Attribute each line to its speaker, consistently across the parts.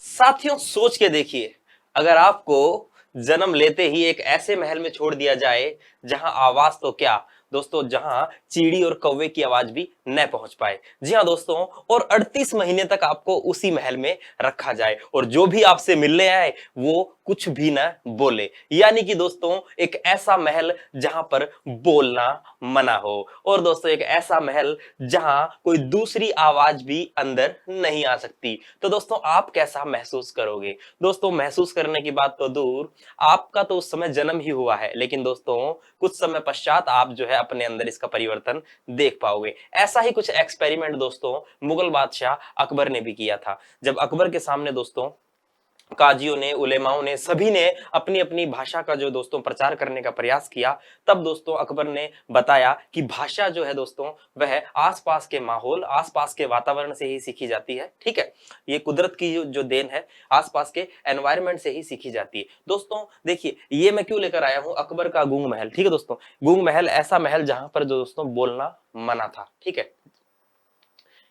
Speaker 1: साथियों सोच के देखिए, अगर आपको जन्म लेते ही एक ऐसे महल में छोड़ दिया जाए जहां आवाज तो क्या दोस्तों, जहां चिड़ी और कौवे की आवाज भी न पहुंच पाए। जी हाँ दोस्तों, और 38 महीने तक आपको उसी महल में रखा जाए और जो भी आपसे मिलने आए वो कुछ भी ना बोले। यानी कि दोस्तों एक ऐसा महल जहां पर बोलना मना हो, और दोस्तों एक ऐसा महल जहां कोई दूसरी आवाज भी अंदर नहीं आ सकती। तो दोस्तों आप कैसा महसूस करोगे? दोस्तों महसूस करने की बात तो दूर, आपका तो उस समय जन्म ही हुआ है, लेकिन दोस्तों कुछ समय पश्चात आप जो है अपने अंदर इसका परिवर्तन देख पाओगे। ऐसा ही कुछ एक्सपेरिमेंट दोस्तों मुगल बादशाह अकबर ने भी किया था। जब अकबर के सामने दोस्तों काजियों ने, उलेमाओं ने, सभी ने अपनी अपनी भाषा का जो दोस्तों प्रचार करने का प्रयास किया, तब दोस्तों अकबर ने बताया कि भाषा जो है दोस्तों वह आसपास के माहौल, आसपास के वातावरण से ही सीखी जाती है। ठीक है, ये कुदरत की जो देन है, आसपास के एनवायरनमेंट से ही सीखी जाती है। दोस्तों देखिए, ये मैं क्यों लेकर आया हूं अकबर का गूंग महल। ठीक है दोस्तों, गूंग महल ऐसा महल जहां पर जो दोस्तों बोलना मना था। ठीक है,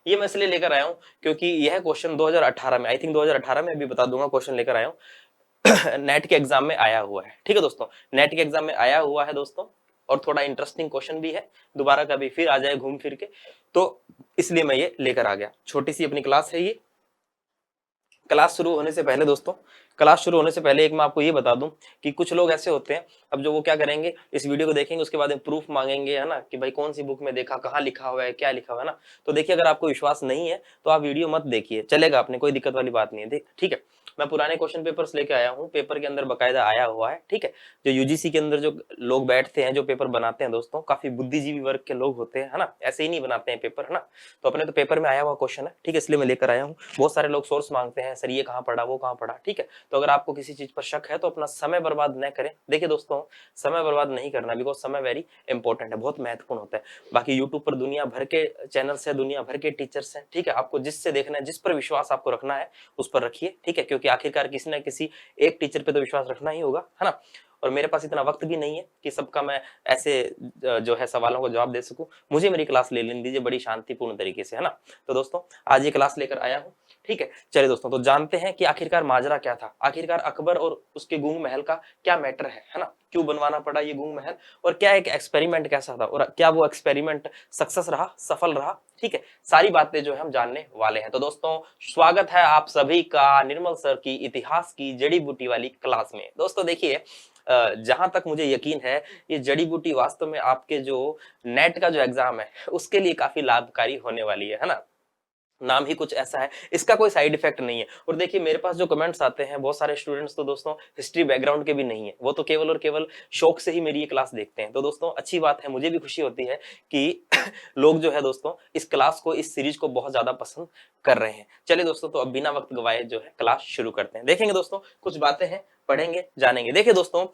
Speaker 1: ये मैं इसलिए लेकर आया हूं क्योंकि यह क्वेश्चन 2018 में, आई थिंक 2018 में, अभी बता दूंगा, क्वेश्चन लेकर आया हूं नेट के एग्जाम में आया हुआ है। ठीक है दोस्तों, नेट के एग्जाम में आया हुआ है दोस्तों, और थोड़ा इंटरेस्टिंग क्वेश्चन भी है, दोबारा कभी फिर आ जाए घूम फिर के, तो इसलिए मैं ये लेकर आ गया। छोटी सी अपनी क्लास है ये। क्लास शुरू होने से पहले दोस्तों, क्लास शुरू होने से पहले एक मैं आपको ये बता दूं कि कुछ लोग ऐसे होते हैं, अब जो वो क्या करेंगे, इस वीडियो को देखेंगे, उसके बाद में प्रूफ मांगेंगे, है ना, कि भाई कौन सी बुक में देखा, कहाँ लिखा हुआ है, क्या लिखा हुआ है ना। तो देखिए, अगर आपको विश्वास नहीं है तो आप वीडियो मत देखिए, चलेगा, आपने कोई दिक्कत वाली बात नहीं है। ठीक है, मैं पुराने क्वेश्चन पेपर्स लेके आया हूँ, पेपर के अंदर बकायदा आया हुआ है। ठीक है, जो यूजीसी के अंदर जो लोग बैठते हैं, जो पेपर बनाते हैं दोस्तों, काफी बुद्धिजीवी वर्ग के लोग होते हैं, है ना, ऐसे ही नहीं बनाते हैं पेपर, है ना। तो अपने तो पेपर में आया हुआ क्वेश्चन है, ठीक है, इसलिए मैं लेकर आया हूँ। बहुत सारे लोग सोर्स मांगते हैं, सर ये कहाँ पढ़ा, वो कहाँ पढ़ा। ठीक है, तो अगर आपको किसी चीज पर शक है तो अपना समय बर्बाद न करें। देखिए दोस्तों, समय बर्बाद नहीं करना, बिकॉज समय वेरी इंपॉर्टेंट है, बहुत महत्वपूर्ण होता है। बाकी यूट्यूब पर दुनिया भर के चैनल्स है, दुनिया भर के टीचर्स हैं। ठीक है, आपको जिससे देखना है, जिस पर विश्वास आपको रखना है उस पर रखिए। ठीक है, क्योंकि आखिरकार किसी ना किसी एक टीचर पे तो विश्वास रखना ही होगा, है ना। और मेरे पास इतना वक्त भी नहीं है कि सबका मैं ऐसे जो है सवालों का जवाब दे सकूं। मुझे मेरी क्लास ले लेने दीजिए बड़ी शांतिपूर्ण तरीके से, है ना। तो दोस्तों आज ये क्लास लेकर आया हूं। ठीक है, चलिए दोस्तों, तो जानते हैं कि आखिरकार माजरा क्या था, आखिरकार अकबर और उसके गूंग महल का क्या मैटर है ना, क्यों बनवाना पड़ा ये गूंग महल, और क्या एक एक्सपेरिमेंट कैसा था, और क्या वो एक्सपेरिमेंट सक्सेस रहा, सफल रहा। ठीक है, सारी बातें जो है हम जानने वाले हैं। तो दोस्तों स्वागत है आप सभी का निर्मल सर की इतिहास की जड़ी बूटी वाली क्लास में। दोस्तों देखिए, जहां तक मुझे यकीन है, ये जड़ी बूटी वास्तव में आपके जो नेट का जो एग्जाम है उसके लिए काफी लाभकारी होने वाली है ना। नाम ही कुछ ऐसा है, इसका कोई साइड इफेक्ट नहीं है। और देखिए मेरे पास जो कमेंट्स आते हैं, बहुत सारे स्टूडेंट्स तो दोस्तों हिस्ट्री बैकग्राउंड के भी नहीं है, वो तो केवल और केवल शौक से ही मेरी ये क्लास देखते हैं। तो दोस्तों अच्छी बात है, मुझे भी खुशी होती है कि लोग जो है दोस्तों इस क्लास को, इस सीरीज को बहुत ज्यादा पसंद कर रहे हैं। चलिए दोस्तों, तो अब बिना वक्त गवाए जो है क्लास शुरू करते हैं। देखेंगे दोस्तों, कुछ बातें हैं, पढ़ेंगे, जानेंगे। देखिए दोस्तों,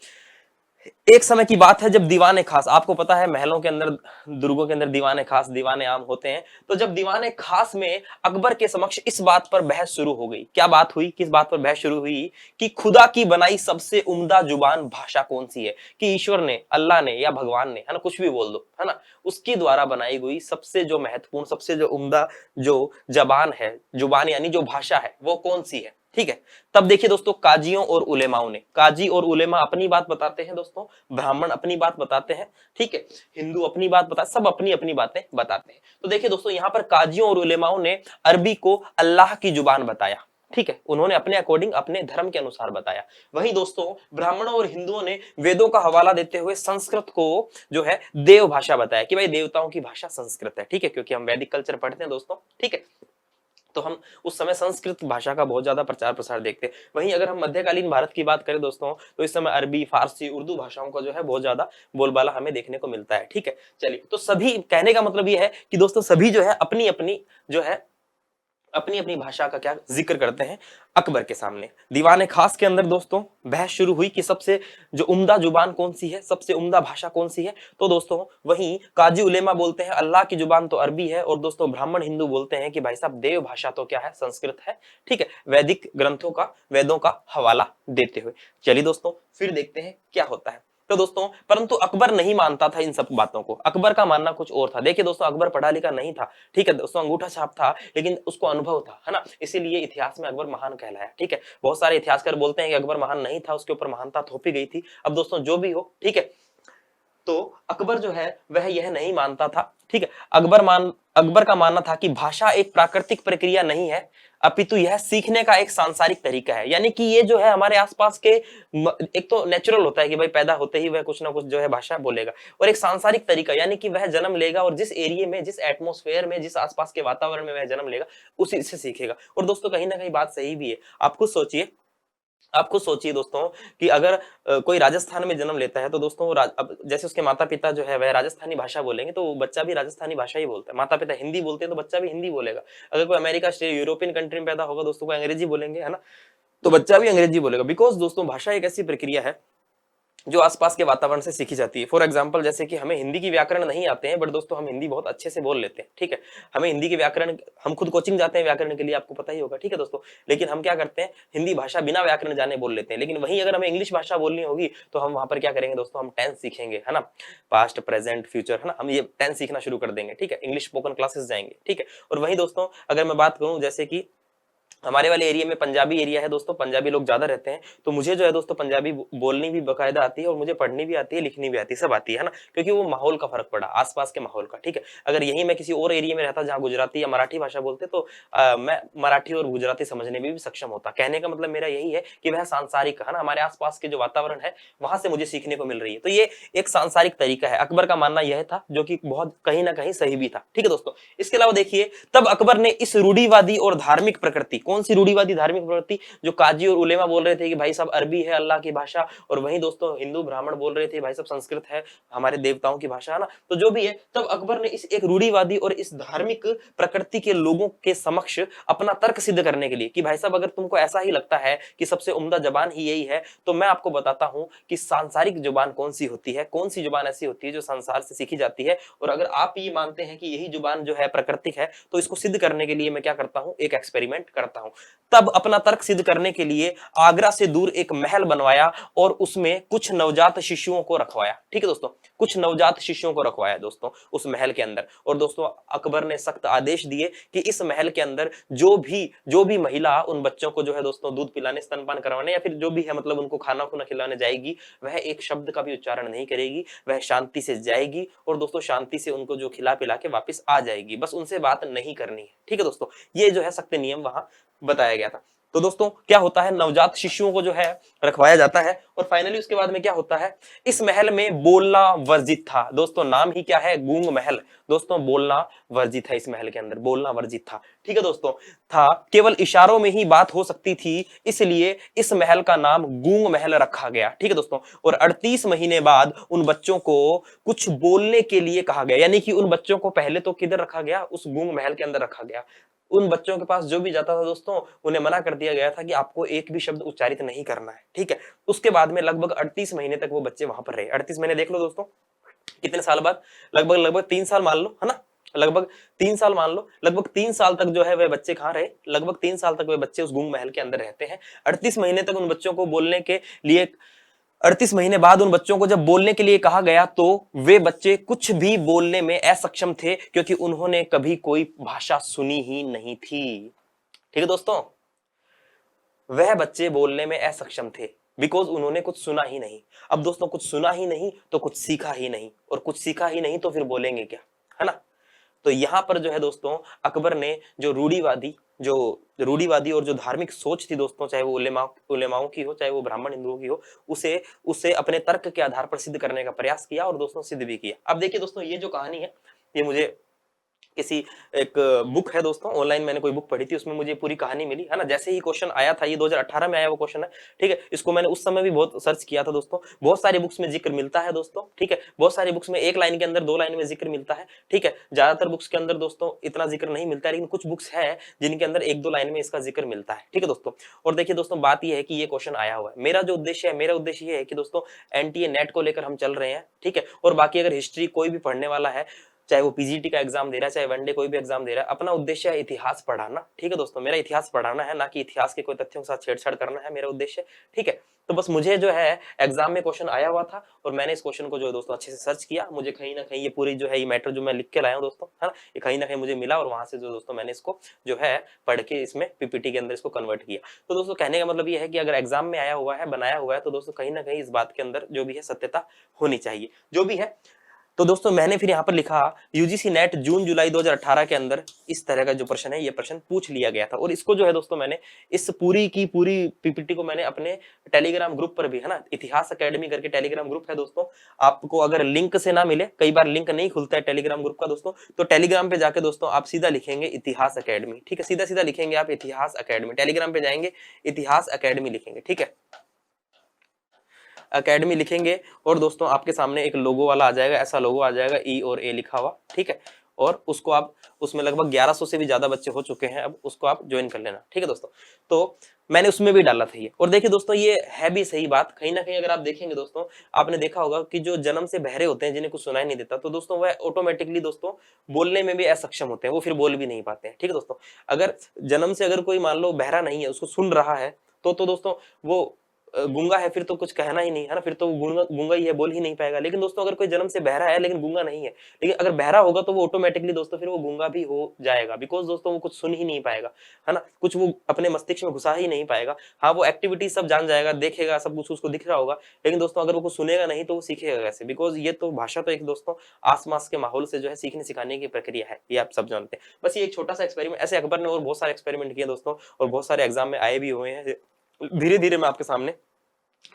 Speaker 1: एक समय की बात है जब दीवाने खास, आपको पता है महलों के अंदर, दुर्गों के अंदर दीवाने खास, दीवाने आम होते हैं। तो जब दीवाने खास में अकबर के समक्ष इस बात पर बहस शुरू हो गई, क्या बात हुई, किस बात पर बहस शुरू हुई, कि खुदा की बनाई सबसे उम्दा जुबान भाषा कौन सी है, कि ईश्वर ने, अल्लाह ने या भगवान ने, है ना, कुछ भी बोल दो, है ना, उसकी द्वारा बनाई गई सबसे जो महत्वपूर्ण, सबसे जो उम्दा जो जबान है, जुबान यानी जो भाषा है, वो कौन सी है। ठीक है, तब देखिए दोस्तों, काजियों और उलेमाओं ने, काजी और उलेमा अपनी बात बताते हैं दोस्तों, ब्राह्मण अपनी बात बताते हैं, ठीक है, हिंदू अपनी बात बताते, सब अपनी अपनी बातें बताते हैं। तो देखिए दोस्तों, यहां पर काजियों और उलेमाओं ने अरबी को अल्लाह की जुबान बताया। ठीक है, उन्होंने अपने अकॉर्डिंग, अपने धर्म के अनुसार बताया। वहीं दोस्तों ब्राह्मणों और हिंदुओं ने वेदों का हवाला देते हुए संस्कृत को जो है देव भाषा बताया, कि भाई देवताओं की भाषा संस्कृत है। ठीक है, क्योंकि हम वैदिक कल्चर पढ़ते हैं दोस्तों। ठीक है, तो हम उस समय संस्कृत भाषा का बहुत ज्यादा प्रचार प्रसार देखते हैं। वहीं अगर हम मध्यकालीन भारत की बात करें दोस्तों, तो इस समय अरबी, फारसी, उर्दू भाषाओं का जो है बहुत ज्यादा बोलबाला हमें देखने को मिलता है। ठीक है, चलिए, तो सभी, कहने का मतलब ये है कि दोस्तों सभी जो है अपनी अपनी जो है अपनी अपनी भाषा का क्या जिक्र करते हैं अकबर के सामने। दीवाने खास के अंदर दोस्तों बहस शुरू हुई कि सबसे जो उम्दा जुबान कौन सी है, सबसे उम्दा भाषा कौन सी है। तो दोस्तों वहीं काजी उलेमा बोलते हैं अल्लाह की जुबान तो अरबी है, और दोस्तों ब्राह्मण हिंदू बोलते हैं कि भाई साहब देव भाषा तो क्या है, संस्कृत है। ठीक है, वैदिक ग्रंथों का, वेदों का हवाला देते हुए। चलिए दोस्तों फिर देखते हैं क्या होता है। तो दोस्तों परंतु अकबर नहीं मानता था इन सब बातों को। अकबर का मानना कुछ और था। देखिए दोस्तों, अकबर पढ़ा लिखा नहीं था, ठीक है दोस्तों, अंगूठा छाप था, लेकिन उसको अनुभव था, है ना, इसीलिए इतिहास में अकबर महान कहलाया। ठीक है, बहुत सारे इतिहासकार बोलते हैं कि अकबर महान नहीं था, उसके ऊपर महानता थोपी गई थी। अब दोस्तों जो भी हो, ठीक है, तो अकबर जो है वह यह नहीं मानता था। ठीक है, अकबर का मानना था कि भाषा एक प्राकृतिक प्रक्रिया नहीं है, अपितु यह सीखने का एक सांसारिक तरीका है। यानी कि ये जो है हमारे आसपास के एक तो नेचुरल होता है कि भाई पैदा होते ही वह कुछ ना कुछ जो है भाषा बोलेगा, और एक सांसारिक तरीका यानी कि वह जन्म लेगा और जिस एरिया में, जिस एटमॉस्फेयर में, जिस आसपास के वातावरण में वह जन्म लेगा उसी से सीखेगा। और दोस्तों कहीं ना कहीं बात सही भी है। आप खुद सोचिए दोस्तों कि अगर कोई राजस्थान में जन्म लेता है तो दोस्तों अब जैसे उसके माता पिता जो है वह राजस्थानी भाषा बोलेंगे तो बच्चा भी राजस्थानी भाषा ही बोलता है। माता पिता हिंदी बोलते हैं तो बच्चा भी हिंदी बोलेगा। अगर कोई अमेरिका, यूरोपियन कंट्री में पैदा होगा दोस्तों, को अंग्रेजी बोलेंगे, है ना, तो बच्चा भी अंग्रेजी बोलेगा। बिकॉज दोस्तों भाषा एक ऐसी प्रक्रिया है जो आसपास के वातावरण से सीखी जाती है। फॉर एग्जाम्पल जैसे कि हमें हिंदी की व्याकरण नहीं आते हैं, बट दोस्तों हम हिंदी बहुत अच्छे से बोल लेते हैं। ठीक है, हमें हिंदी के व्याकरण, हम खुद कोचिंग जाते हैं व्याकरण के लिए, आपको पता ही होगा। ठीक है दोस्तों, लेकिन हम क्या करते हैं, हिंदी भाषा बिना व्याकरण जाने बोल लेते हैं। लेकिन वहीं अगर हमें इंग्लिश भाषा बोलनी होगी तो हम वहां पर क्या करेंगे दोस्तों, हम टेंस सीखेंगे, है ना, पास्ट, प्रेजेंट, फ्यूचर, है ना, हम ये टेंस सीखना शुरू कर देंगे। ठीक है, इंग्लिश स्पोकन क्लासेस जाएंगे। ठीक है, और वहीं दोस्तों अगर मैं बात करूं, जैसे कि हमारे वाले एरिया में पंजाबी एरिया है दोस्तों, पंजाबी लोग ज्यादा रहते हैं, तो मुझे जो है दोस्तों पंजाबी बोलनी भी बकायदा आती है, और मुझे पढ़नी भी आती है, लिखनी भी आती है, सब आती है ना, क्योंकि वो माहौल का फर्क पड़ा, आसपास के माहौल का। ठीक है, अगर यही मैं किसी और एरिया में रहता जहाँ गुजराती या मराठी भाषा बोलते तो मैं मराठी और गुजराती समझने में भी सक्षम होता। कहने का मतलब मेरा यही है कि वह सांसारिक है ना, हमारे आसपास के जो वातावरण है वहां से मुझे सीखने को मिल रही है। तो ये एक सांसारिक तरीका है। अकबर का मानना यह था, जो कि बहुत कहीं ना कहीं सही भी था। ठीक है दोस्तों, इसके अलावा देखिए तब अकबर ने इस रूढ़िवादी और धार्मिक प्रकृति, कौन सी रूढ़िवादी धार्मिक प्रवृत्ति, जो काजी और उलेमा बोल रहे थे कि भाई साहब अरबी है अल्लाह की भाषा, और वहीं दोस्तों हिंदू ब्राह्मण बोल रहे थे भाई साहब संस्कृत है हमारे देवताओं की भाषा, है ना, तो जो भी है, तब अकबर ने इस एक रूढ़िवादी और इस धार्मिक प्रकृति के लोगों के समक्ष अपना तर्क सिद्ध करने के लिए कि भाई साहब अगर तुमको ऐसा ही लगता है कि सबसे उम्दा जबान ही यही है, तो मैं आपको बताता हूं कि सांसारिक जुबान कौन सी होती है, कौन सी जुबान ऐसी होती है जो संसार से सीखी जाती है। और अगर आप ये मानते हैं कि यही जुबान जो है प्राकृतिक है, तो इसको सिद्ध करने के लिए मैं क्या करता हूं, एक एक्सपेरिमेंट करता हूं। तब अपना तर्क सिद्ध करने के लिए आगरा से दूर एक महल बनवाया और उसमें कुछ नवजात शिशुओं को रखवाया। ठीक है दोस्तों, कुछ नवजात शिशुओं को रखवाया दोस्तों उस महल के अंदर। और दोस्तों अकबर ने सख्त आदेश दिए कि इस महल के अंदर जो भी महिला उन बच्चों को जो है दोस्तों दूध पिलाने, स्तनपान करवाने, या फिर जो भी है मतलब उनको खाना खुना खिलाने जाएगी, वह एक शब्द का भी उच्चारण नहीं करेगी, वह शांति से जाएगी और दोस्तों शांति से उनको जो खिला पिला के वापस आ जाएगी, बस उनसे बात नहीं करनी है। ठीक है दोस्तों, ये जो है सख्त नियम वहां बताया गया था। तो दोस्तों क्या होता है, नवजात शिशुओं को जो है रखवाया जाता है, और फाइनली उसके बाद में क्या होता है, इस महल में बोलना वर्जित था। दोस्तों नाम ही क्या है, गूंग महल। दोस्तों बोलना वर्जित है, इस महल के अंदर बोलना वर्जित था। ठीक है दोस्तों, था, केवल इशारों में ही बात हो सकती थी, इसलिए इस महल का नाम गूंग महल रखा गया। ठीक है दोस्तों, और 38 महीने बाद उन बच्चों को कुछ बोलने के लिए कहा गया, यानी कि उन बच्चों को पहले तो किधर रखा गया, उस गूंग महल के अंदर रखा गया। उन बच्चों के पास जो भी जाता था दोस्तों, उन्हें मना कर दिया गया था कि आपको एक भी शब्द उच्चारित नहीं करना है। ठीक है, उसके बाद में लगभग 38 महीने तक वो बच्चे वहां पर रहे। 38 महीने देख लो दोस्तों, कितने साल बाद, लगभग 3 साल मान लो, है ना, लगभग 3 साल मान लो, लगभग 3 साल तक जो है वह बच्चे कहाँ रहे, लगभग 3 साल तक वह बच्चे उस गूंग महल के अंदर रहते हैं। 38 महीने तक उन बच्चों को बोलने के लिए, 38 महीने बाद उन बच्चों को जब बोलने के लिए कहा गया तो वे बच्चे कुछ भी बोलने में असक्षम थे, क्योंकि उन्होंने कभी कोई भाषा सुनी ही नहीं थी। ठीक है दोस्तों, वह बच्चे बोलने में असक्षम थे, बिकॉज उन्होंने कुछ सुना ही नहीं। अब दोस्तों कुछ सुना ही नहीं तो कुछ सीखा ही नहीं, और कुछ सीखा ही नहीं तो फिर बोलेंगे क्या, है ना। तो यहां पर जो है दोस्तों अकबर ने जो रूढ़िवादी और जो धार्मिक सोच थी दोस्तों, चाहे वो उलेमाओं की हो, चाहे वो ब्राह्मण हिंदुओं की हो, उसे उसे अपने तर्क के आधार पर सिद्ध करने का प्रयास किया, और दोस्तों सिद्ध भी किया। अब देखिए दोस्तों, ये जो कहानी है ये मुझे किसी एक बुक है दोस्तों, ऑनलाइन मैंने कोई बुक पढ़ी थी, उसमें मुझे पूरी कहानी मिली है ना। जैसे ही क्वेश्चन आया था, ये 2018 में आया वो क्वेश्चन है, ठीक है। इसको मैंने उस समय भी बहुत सर्च किया था दोस्तों। बहुत सारी बुक्स में जिक्र मिलता है दोस्तों, ठीक है। बहुत सारी बुक्स में एक लाइन के अंदर, 2 लाइन में जिक्र मिलता है, ठीक है। ज्यादातर बुक्स के अंदर दोस्तों इतना जिक्र नहीं मिलता है, लेकिन कुछ बुक्स है जिनके अंदर 1-2 लाइन में इसका जिक्र मिलता है, ठीक है दोस्तों। और देखिए दोस्तों, बात यह है कि ये क्वेश्चन आया हुआ है। मेरा जो उद्देश्य है, मेरा उद्देश्य ये है कि दोस्तों एनटीए नेट को लेकर हम चल रहे हैं, ठीक है। और बाकी अगर हिस्ट्री कोई भी पढ़ने वाला है, चाहे वो पीजीटी का एग्जाम दे रहा है, चाहे वनडे कोई भी एग्जाम दे रहा है, अपना उद्देश्य है इतिहास पढ़ाना, ठीक है दोस्तों। मेरा इतिहास पढ़ाना है, ना कि इतिहास के कोई तथ्यों के साथ छेड़छाड़ करना है मेरा उद्देश्य, ठीक है। तो बस मुझे जो है एग्जाम में क्वेश्चन आया हुआ था, और मैंने इस क्वेश्चन को जो है दोस्तों अच्छे से सर्च किया। मुझे कहीं ना कहीं ये पूरी जो है ये मैटर जो मैं लिख के लाया हूँ दोस्तों, है ना, ये कहीं ना कहीं मुझे मिला, और वहां से जो दोस्तों मैंने इसको जो है पढ़ के इसमें पीपीटी के अंदर इसको कन्वर्ट किया। तो दोस्तों कहने का मतलब ये है कि अगर एग्जाम में आया हुआ है, बनाया हुआ है, तो दोस्तों कहीं ना कहीं इस बात के अंदर जो भी है सत्यता होनी चाहिए, जो भी है। तो दोस्तों मैंने फिर यहाँ पर लिखा, यूजीसी नेट जून जुलाई 2018 के अंदर इस तरह का जो प्रश्न है, ये प्रश्न पूछ लिया गया था। और इसको जो है दोस्तों मैंने इस पूरी की पूरी पीपीटी को मैंने अपने टेलीग्राम ग्रुप पर भी, है ना, इतिहास एकेडमी करके टेलीग्राम ग्रुप है दोस्तों। आपको अगर लिंक से ना मिले, कई बार लिंक नहीं खुलता है टेलीग्राम ग्रुप का दोस्तों, तो टेलीग्राम पे जाके दोस्तों आप सीधा लिखेंगे इतिहास एकेडमी, ठीक है। सीधा सीधा लिखेंगे आप इतिहास एकेडमी, टेलीग्राम पे जाएंगे, इतिहास एकेडमी लिखेंगे, ठीक है। एकेडमी लिखेंगे, और दोस्तों आपके सामने एक लोगो वाला आ जाएगा, ऐसा लोगो आ जाएगा, ई और ए लिखा हुआ, ठीक है। और उसको आप, उसमें लगभग 1100 से भी ज्यादा बच्चे हो चुके हैं, अब उसको आप ज्वाइन कर लेना, ठीक है दोस्तों। तो मैंने उसमें भी डाला था ये। और देखिए दोस्तों, ये है भी सही बात, कहीं ना कहीं अगर आप देखेंगे दोस्तों, आपने देखा होगा कि जो जन्म से बहरे होते हैं, जिन्हें कुछ सुनाई नहीं देता, तो दोस्तों वह ऑटोमेटिकली दोस्तों बोलने में भी असक्षम होते हैं, वो फिर बोल भी नहीं पाते हैं, ठीक है दोस्तों। अगर जन्म से अगर कोई मान लो बहरा नहीं है, उसको सुन रहा है, तो दोस्तों वो गूंगा है, फिर तो कुछ कहना ही नहीं है ना, फिर तो गूंगा गूंगा ही है, बोल ही नहीं पाएगा। लेकिन दोस्तों अगर कोई जन्म से बहरा है लेकिन गूंगा नहीं है, लेकिन अगर बहरा होगा तो वो ऑटोमेटिकली दोस्तों फिर वो गूंगा भी हो जाएगा, बिकॉज दोस्तों वो कुछ सुन ही नहीं पाएगा, है ना, कुछ वो अपने मस्तिष्क में घुसा ही नहीं पाएगा। हाँ, वो एक्टिविटी सब जान जाएगा, देखेगा, सब कुछ उसको दिख रहा होगा, लेकिन दोस्तों अगर वो कुछ सुनेगा नहीं तो वो सीखेगा कैसे? बिकॉज ये तो भाषा तो एक दोस्तों आसपास के माहौल से जो है सीखने सिखाने की प्रक्रिया है, ये आप सब जानते हैं। बस ये एक छोटा सा एक्सपेरिमेंट, ऐसे अकबर ने और बहुत सारे एक्सपेरिमेंट किए दोस्तों, और बहुत सारे एग्जाम में आए भी हुए हैं। धीरे धीरे मैं आपके सामने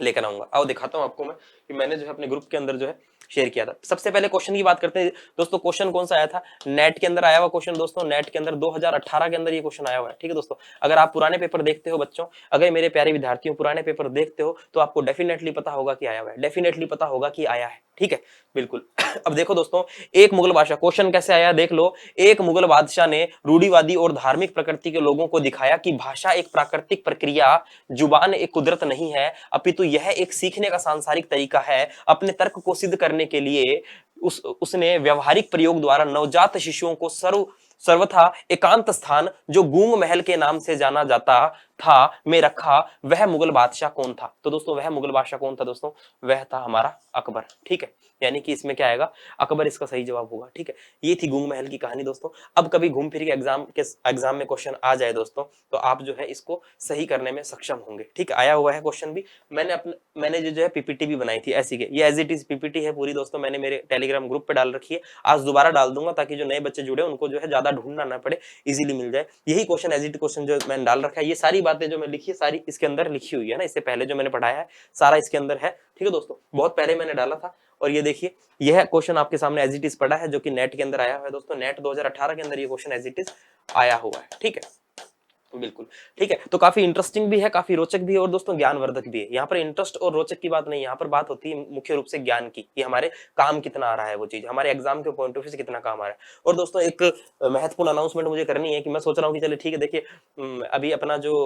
Speaker 1: लेकर आऊंगा। आओ दिखाता हूं आपको मैं कि मैंने जो है अपने ग्रुप के अंदर जो है शेयर किया था। सबसे पहले क्वेश्चन की बात करते हैं दोस्तों। क्वेश्चन कौन सा आया था? नेट के अंदर आया हुआ क्वेश्चन दोस्तों, नेट के अंदर 2018 के अंदर ये क्वेश्चन आया हुआ है, ठीक है दोस्तों। अगर आप पुराने पेपर देखते हो बच्चों, अगर मेरे प्यारे विद्यार्थियों पुराने पेपर देखते हो, तो आपको डेफिनेटली पता होगा कि आया हुआ है, डेफिनेटली पता होगा कि आया है, ठीक है, बिल्कुल। अब देखो दोस्तों, एक मुगल बादशाह, क्वेश्चन कैसे आया देख लो। एक मुगल बादशाह ने रूढ़िवादी और धार्मिक प्रकृति के लोगों को दिखाया कि भाषा एक प्राकृतिक प्रक्रिया, जुबान एक कुदरत नहीं है, अपितु यह एक सीखने का सांसारिक तरीका है। अपने तर्क को सिद्ध करने के लिए उसने व्यवहारिक प्रयोग द्वारा नवजात शिशुओं को सर्वथा एकांत स्थान, जो गूंग महल के नाम से जाना जाता था, में रखा। वह मुगल बादशाह कौन था? तो दोस्तों वह मुगल बादशाह कौन था दोस्तों? वह था हमारा अकबर, ठीक है। यानी कि इसमें क्या आएगा? अकबर इसका सही जवाब होगा, ठीक है। ये थी गूंग महल की कहानी दोस्तों। अब कभी घूम फिर के एग्जाम में क्वेश्चन आ जाए दोस्तों, तो आप जो है इसको सही करने में सक्षम होंगे, ठीक है। आया हुआ है क्वेश्चन भी, मैंने जो है पीपीटी भी बनाई थी ऐसी के, ये एज इट इज पीपीटी है पूरी दोस्तों, मैंने मेरे टेलीग्राम ग्रुप पे डाल रखी है। आज दोबारा डाल दूंगा ताकि जो नए बच्चे जुड़े उनको जो है ज्यादा ढूंढना ना पड़े, इजीली मिल जाए। यही क्वेश्चन एज इट क्वेश्चन जो मैंने डाल रखा है, ये सारी बातें जो मैं लिखी है सारी इसके अंदर लिखी हुई है ना, इससे पहले जो मैंने पढ़ाया है सारा इसके अंदर है, ठीक है दोस्तों। बहुत पहले मैंने डाला था, और ये देखिए यह क्वेश्चन आपके सामने एज इट इज पड़ा है, जो कि नेट के अंदर आया हुआ है दोस्तों। नेट 2018 के अंदर ये क्वेश्चन एज इट इज आया हुआ है, ठीक है, बिल्कुल, ठीक है। तो काफी इंटरेस्टिंग भी है, काफी रोचक भी है, और दोस्तों ज्ञानवर्धक भी है। यहाँ पर इंटरेस्ट और रोचक की बात नहीं, यहाँ पर बात होती है मुख्य रूप से ज्ञान की, कि हमारे काम कितना आ रहा है, वो चीज हमारे एग्जाम के पॉइंट ऑफ व्यू से कितना काम आ रहा है। और दोस्तों एक महत्वपूर्ण अनाउंसमेंट मुझे करनी है, कि मैं सोच रहा हूँ कि चलिए ठीक है, देखिए अभी अपना जो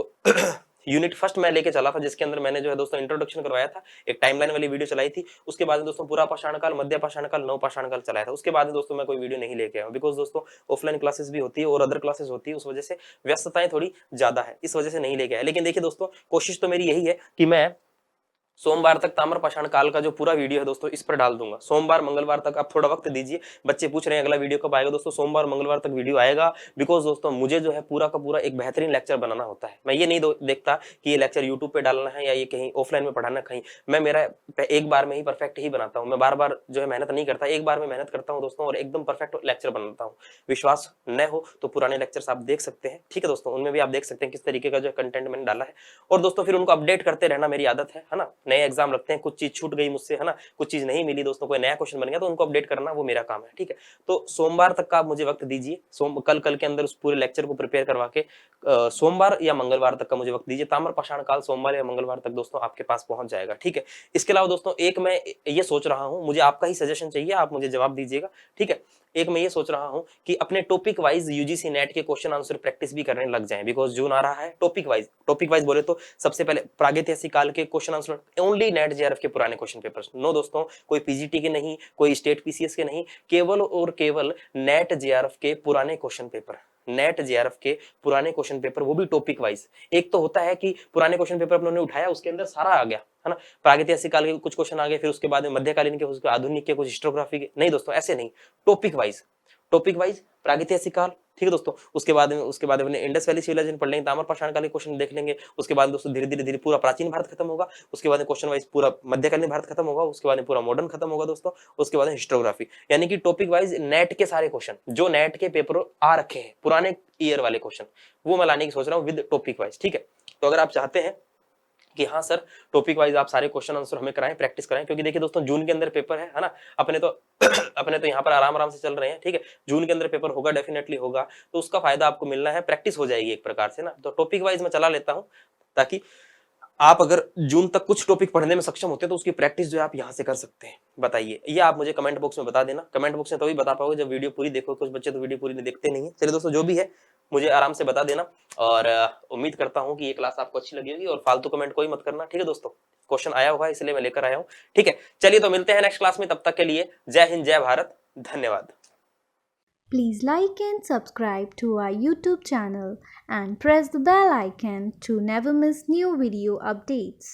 Speaker 1: यूनिट फर्स्ट मैं लेके चला था, जिसके अंदर मैंने जो है दोस्तों इंट्रोडक्शन करवाया था, एक टाइमलाइन वाली वीडियो चलाई थी। उसके बाद दोस्तों पूरा पाषाण काल, मध्य पाषाण काल, नव पाषाण काल चलाया था। उसके बाद दोस्तों मैं कोई वीडियो नहीं लेके आया, बिकॉज दोस्तों ऑफलाइन क्लासेस भी होती है और अदर क्लासेस होती है, उस वजह से व्यस्तताएं थोड़ी ज्यादा है, इस वजह से नहीं लेके आया। लेकिन देखिए दोस्तों, कोशिश तो मेरी यही है कि मैं सोमवार तक ताम्र पाषाण काल का जो पूरा वीडियो है दोस्तों इस पर डाल दूंगा। सोमवार मंगलवार तक आप थोड़ा वक्त दीजिए। बच्चे पूछ रहे हैं अगला वीडियो कब आएगा, दोस्तों सोमवार मंगलवार तक वीडियो आएगा। बिकॉज दोस्तों मुझे जो है पूरा का पूरा एक बेहतरीन लेक्चर बनाना होता है। मैं ये नहीं देखता कि ये लेक्चर यूट्यूब पे डालना है या ये कहीं ऑफलाइन में पढ़ाना कहीं। मैं मेरा एक बार में ही परफेक्ट ही बनाता हूँ, मैं बार बार जो है मेहनत नहीं करता, एक बार में मेहनत करता हूँ दोस्तों, और एकदम परफेक्ट लेक्चर बनाता हूँ। विश्वास न हो तो पुराने लेक्चर्स आप देख सकते हैं, ठीक है दोस्तों, उनमें भी आप देख सकते हैं किस तरीके का जो कंटेंट मैंने डाला है। और दोस्तों फिर उनको अपडेट करते रहना मेरी आदत है ना, नए एग्जाम लगते हैं, कुछ चीज छूट गई मुझसे, है ना, कुछ चीज नहीं मिली दोस्तों, कोई नया क्वेश्चन बन गया तो उनको अपडेट करना वो मेरा काम है, ठीक है। तो सोमवार तक का आप मुझे वक्त दीजिए, कल के अंदर उस पूरे लेक्चर को प्रिपेयर करवा के सोमवार या मंगलवार तक का मुझे वक्त दीजिए। ताम्र पाषाण काल सोमवार या मंगलवार तक दोस्तों आपके पास पहुंच जाएगा, ठीक है। इसके अलावा दोस्तों एक मैं ये सोच रहा हूं, मुझे आपका ही सजेशन चाहिए, आप मुझे जवाब दीजिएगा, ठीक है। एक मैं ये सोच रहा हूं कि अपने टॉपिक वाइज यूजीसी नेट के क्वेश्चन आंसर प्रैक्टिस भी करने लग जाएं, बिकॉज जून आ रहा है। टॉपिक वाइज बोले तो सबसे पहले प्रागैतिहासिक काल के question answer, only net JRF के पुराने क्वेश्चन पेपर्स, नो दोस्तों, कोई पीजीटी के नहीं, कोई स्टेट पीसीएस के नहीं, केवल और केवल नेट जेआरएफ के पुराने क्वेश्चन पेपर, नेट जेआरएफ के पुराने क्वेश्चन पेपर, वो भी टॉपिक वाइज। एक तो होता है कि पुराने क्वेश्चन पेपर अपने उठाया, उसके अंदर सारा आ गया, है ना, प्रागैतिहासिक काल के कुछ क्वेश्चन आ गए, फिर उसके बाद में मध्यकालीन के, उसके आधुनिक के, कुछ हिस्टोग्राफी के, नहीं दोस्तों ऐसे नहीं, टॉपिक वाइज प्रागैतिहासिक काल, ठीक है दोस्तों। उसके बाद अपने इंडस वैली सिविलाइजेशन पढ़ लेंगे, ताम्र पाषाण काल के क्वेश्चन देख लेंगे, उसके बाद दोस्तों धीरे पूरा प्राचीन भारत खत्म होगा, उसके बाद क्वेश्चन वाइज पूरा मध्यकालीन भारत खत्म होगा, उसके बाद पूरा मॉडर्न खत्म होगा दोस्तों, उसके बाद हिस्टोग्राफी, यानी कि टॉपिक वाइज नेट के सारे क्वेश्चन जो नेट के पेपर आ रखे हैं पुराने ईयर वाले क्वेश्चन, वो मैं लाने की सोच रहा हूँ विद टॉपिक वाइज, ठीक है। तो अगर आप चाहते हैं कि हाँ सर टॉपिक वाइज आप सारे क्वेश्चन आंसर हमें कराएं, प्रैक्टिस कराएं, क्योंकि देखिए दोस्तों जून के अंदर पेपर है ना, अपने तो अपने तो यहाँ पर आराम से चल रहे हैं, ठीक है। जून के अंदर पेपर होगा, डेफिनेटली होगा, तो उसका फायदा आपको मिलना है, प्रैक्टिस हो जाएगी एक प्रकार से ना। तो टॉपिक वाइज मैं चला लेता हूँ, ताकि आप अगर जून तक कुछ टॉपिक पढ़ने में सक्षम होते हैं तो उसकी प्रैक्टिस जो है आप यहाँ से कर सकते हैं। बताइए, ये आप मुझे कमेंट बॉक्स में बता देना, कमेंट बॉक्स में तभी बता पाओगे जब वीडियो पूरी देखो, कुछ बच्चे तो वीडियो पूरी देखते नहीं है। चलिए दोस्तों, जो भी है मुझे आराम से बता देना, और उम्मीद करता हूँ कि ये क्लास आपको अच्छी लगी होगी, और फालतू कमेंट कोई मत करना, ठीक है दोस्तों। क्वेश्चन आया होगा इसलिए मैं लेकर आया हूँ, ठीक है। चलिए तो मिलते हैं नेक्स्ट क्लास में, तब तक के लिए जय हिंद, जय भारत, धन्यवाद।
Speaker 2: Please like and subscribe to our YouTube channel and press the bell icon to never miss new video updates.